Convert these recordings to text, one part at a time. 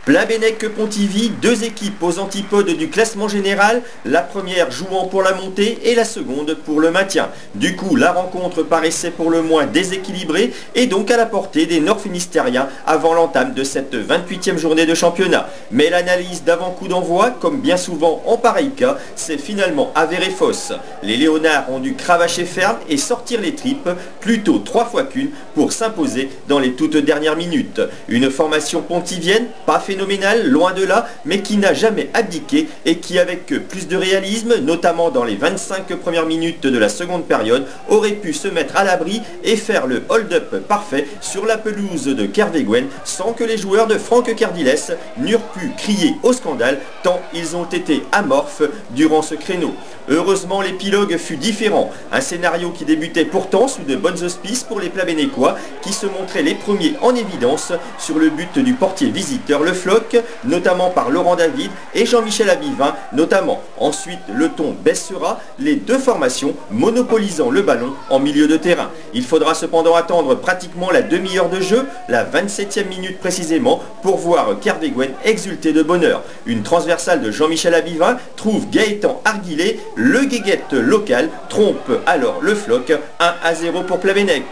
Plabennec-Pontivy, deux équipes aux antipodes du classement général, la première jouant pour la montée et la seconde pour le maintien. Du coup, la rencontre paraissait pour le moins déséquilibrée et donc à la portée des Nord-Finistériens avant l'entame de cette 28e journée de championnat. Mais l'analyse d'avant-coup d'envoi, comme bien souvent en pareil cas, s'est finalement avérée fausse. Les Léonards ont dû cravacher ferme et sortir les tripes, plutôt 3 fois qu'une, pour s'imposer dans les toutes dernières minutes. Une formation pontivienne, pas phénoménal, loin de là, mais qui n'a jamais abdiqué et qui, avec plus de réalisme, notamment dans les 25 premières minutes de la seconde période, aurait pu se mettre à l'abri et faire le hold-up parfait sur la pelouse de Kerveguen sans que les joueurs de Franck Cardiles n'eurent pu crier au scandale tant ils ont été amorphes durant ce créneau. Heureusement, l'épilogue fut différent, un scénario qui débutait pourtant sous de bonnes auspices pour les Plabennecquois qui se montraient les premiers en évidence sur le but du portier visiteur Le Floch, notamment par Laurent David et Jean-Michel Abivin notamment. Ensuite, le ton baissera, les deux formations monopolisant le ballon en milieu de terrain. Il faudra cependant attendre pratiquement la demi-heure de jeu, la 27e minute précisément, pour voir Kerveguen exulter de bonheur. Une transversale de Jean-Michel Abivin trouve Gaëtan Arguillet. Le guéguette local trompe alors Le Floch, 1-0 pour Plabennec.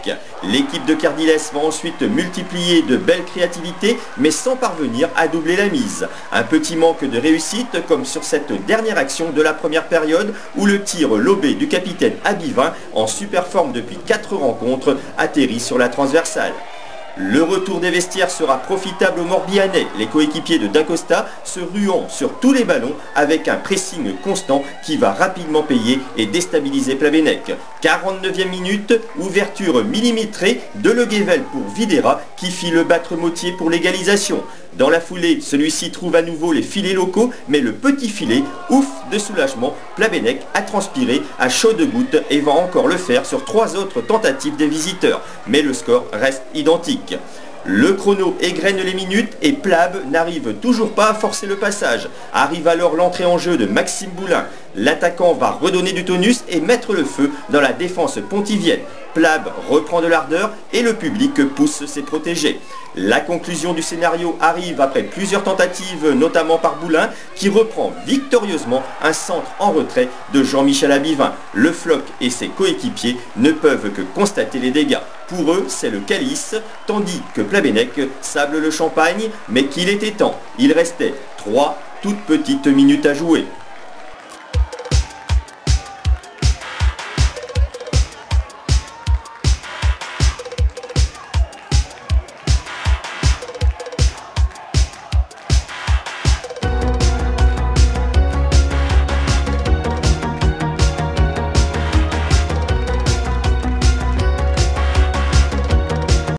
L'équipe de Cardiles va ensuite multiplier de belles créativités, mais sans parvenir à doubler la mise. Un petit manque de réussite, comme sur cette dernière action de la première période, où le tir lobé du capitaine Abivin, en super forme depuis 4 rencontres, atterrit sur la transversale. Le retour des vestiaires sera profitable aux Morbihanais, les coéquipiers de Dacosta se ruant sur tous les ballons avec un pressing constant qui va rapidement payer et déstabiliser Plabennec. 49e minute, ouverture millimétrée de Le Guével pour Videra qui fit le battre Mottier pour l'égalisation. Dans la foulée, celui-ci trouve à nouveau les filets locaux, mais le petit filet, ouf de soulagement, Plabennec a transpiré à chaudes gouttes et va encore le faire sur 3 autres tentatives des visiteurs. Mais le score reste identique. Le chrono égrène les minutes et Plab n'arrive toujours pas à forcer le passage. Arrive alors l'entrée en jeu de Maxime Boulin. L'attaquant va redonner du tonus et mettre le feu dans la défense pontivienne. Plab reprend de l'ardeur et le public pousse ses protégés. La conclusion du scénario arrive après plusieurs tentatives, notamment par Boulin, qui reprend victorieusement un centre en retrait de Jean-Michel Abivin. Le Floch et ses coéquipiers ne peuvent que constater les dégâts. Pour eux, c'est le calice, tandis que Plabennec sable le champagne, mais qu'il était temps. Il restait 3 toutes petites minutes à jouer.